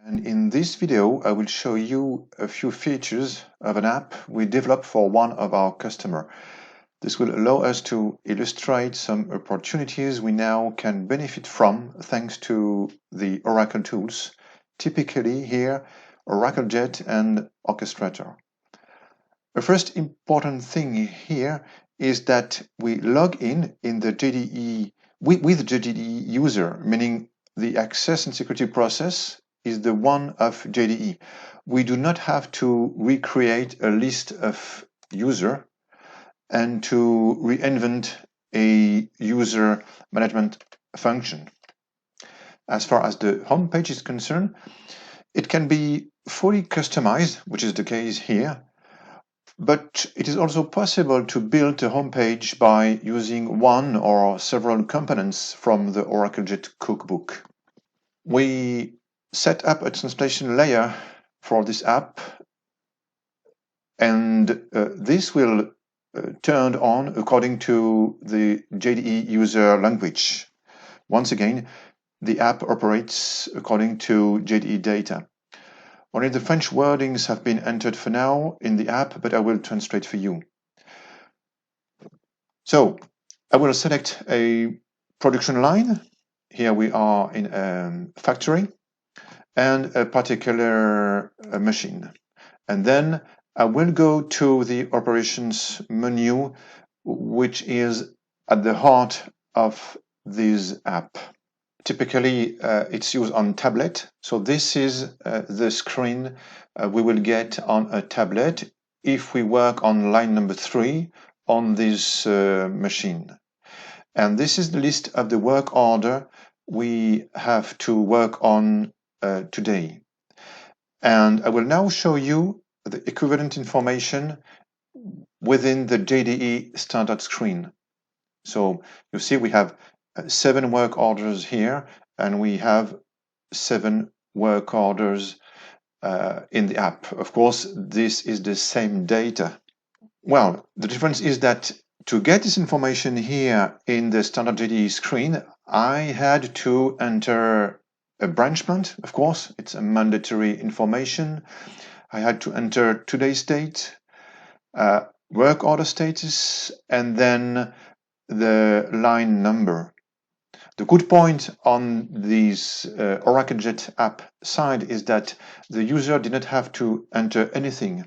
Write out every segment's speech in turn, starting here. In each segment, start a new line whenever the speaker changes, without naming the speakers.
And in this video, I will show you a few features of an app we developed for one of our customers. This will allow us to illustrate some opportunities we now can benefit from thanks to the Oracle tools, typically here OracleJet and Orchestrator. The first important thing here is that we log in the JDE with JDE user, meaning the access and security process is the one of JDE. We do not have to recreate a list of user and to reinvent a user management function. As far as the home page is concerned, it can be fully customized, which is the case here, but it is also possible to build a home page by using one or several components from the OracleJet cookbook. We set up a translation layer for this app, and this will turn on according to the JDE user language. Once again, the app operates according to JDE data. Only the French wordings have been entered for now in the app, but I will translate for you. So I will select a production line. Here we are in a factory and a particular machine. And then I will go to the operations menu, which is at the heart of this app. Typically, it's used on tablet. So this is the screen we will get on a tablet if we work on line number 3 on this machine. And this is the list of the work order we have to work on today. And I will now show you the equivalent information within the JDE standard screen. So you see we have 7 work orders here, and we have 7 work orders in the app. Of course, this is the same data. Well, the difference is that to get this information here in the standard JDE screen, I had to enter a branchment. Of course, it's a mandatory information. I had to enter today's date, work order status, and then the line number. The good point on this OracleJet app side is that the user did not have to enter anything.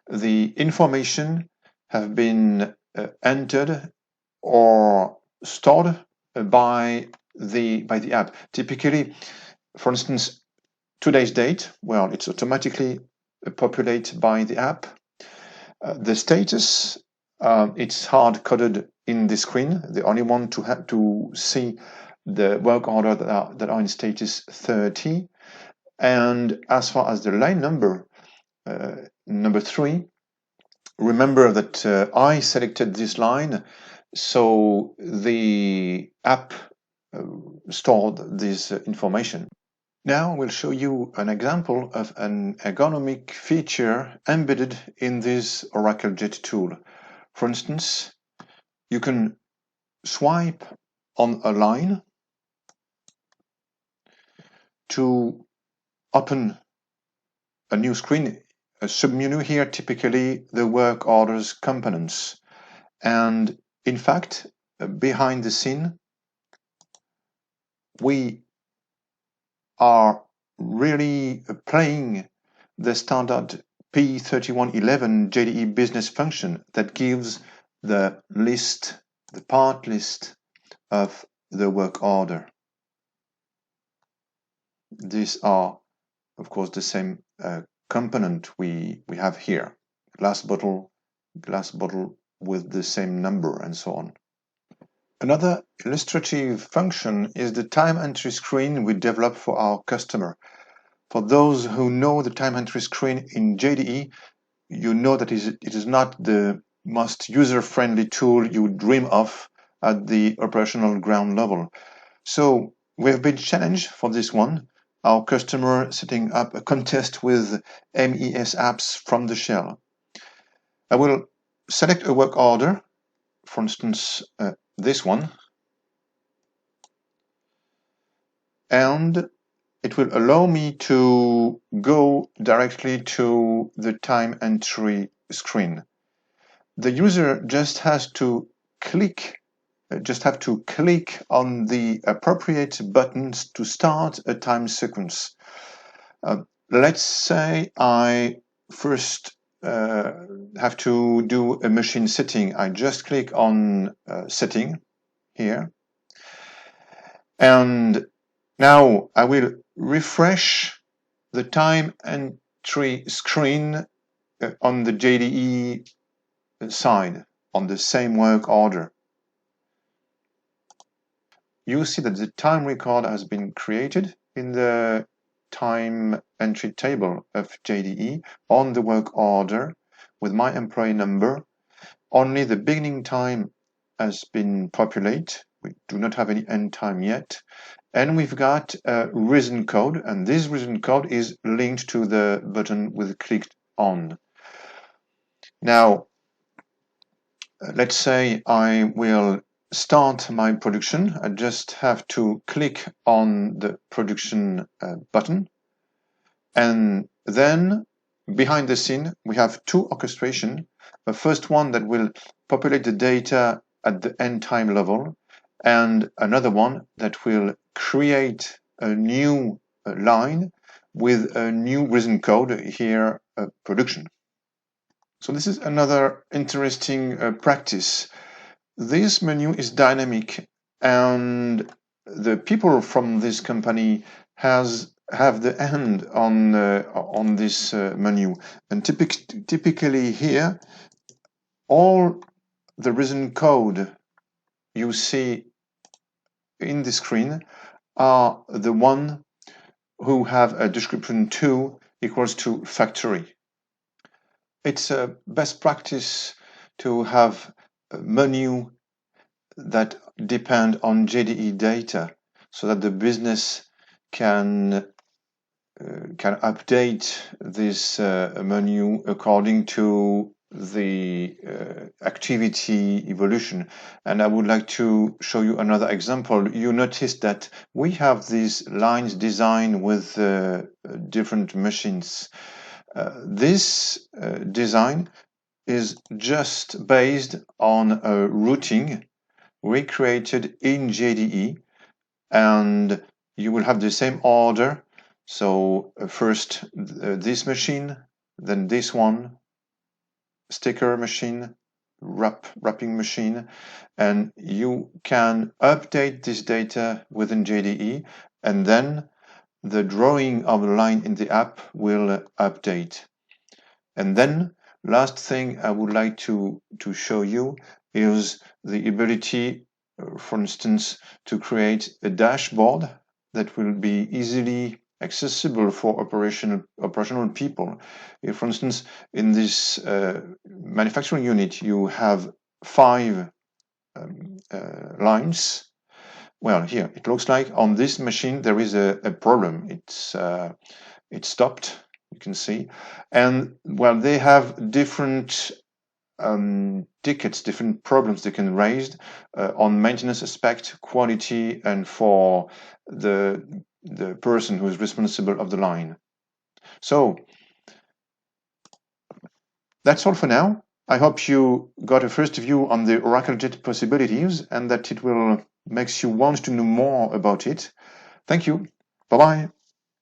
The information have been entered or stored by the app. Typically, for instance, today's date, well, it's automatically populated by the app. The status, it's hard-coded in the screen. The only one to have to see the work order that are in status 30. And as far as the line number, number 3, remember that I selected this line, so the app stored this information. Now we'll show you an example of an ergonomic feature embedded in this OracleJet tool. For instance, you can swipe on a line to open a new screen, a submenu here, typically the work orders components. And in fact, behind the scene, we are really playing the standard P3111 JDE business function that gives the list, the part list of the work order. These are, of course, the same component we have here. Glass bottle with the same number and so on. Another illustrative function is the time entry screen we developed for our customer. For those who know the time entry screen in JDE, you know that it is not the most user-friendly tool you would dream of at the operational ground level. So we have been challenged for this one, our customer setting up a contest with MES apps from the shell. I will select a work order, for instance, this one, and it will allow me to go directly to the time entry screen. The user just has to click on the appropriate buttons to start a time sequence. Let's say I first have to do a machine setting. I just click on setting here, and now I will refresh the time entry screen on the JDE side on the same work order. You see that the time record has been created in the time entry table of JDE on the work order with my employee number. Only the beginning time has been populated. We do not have any end time yet. And we've got a reason code, and this reason code is linked to the button with clicked on. Now, let's say I will start my production. I just have to click on the production button, and then behind the scene we have two orchestration. The first one that will populate the data at the end time level, and another one that will create a new line with a new reason code here, production. So this is another interesting practice. This menu is dynamic, and the people from this company have the hand on this menu. And typically here, all the reason code you see in the screen are the one who have a description 2 equals to factory. It's a best practice to have a menu that depend on JDE data so that the business can update this menu according to the activity evolution. And I would like to show you another example. You notice that we have these lines designed with different machines. This design is just based on a routing recreated in JDE, and you will have the same order. So first this machine, then this one, sticker machine, wrapping machine, and you can update this data within JDE, and then the drawing of the line in the app will update. And then last thing I would like to show you is the ability, for instance, to create a dashboard that will be easily accessible for operational people. If, for instance, in this manufacturing unit you have 5 lines, well, here it looks like on this machine there is a problem. It's stopped, you can see, and well, they have different tickets, different problems they can raise on maintenance aspect, quality, and for the person who is responsible of the line. So that's all for now. I hope you got a first view on the Oracle OJET possibilities and that it will makes you want to know more about it. Thank you. Bye-bye.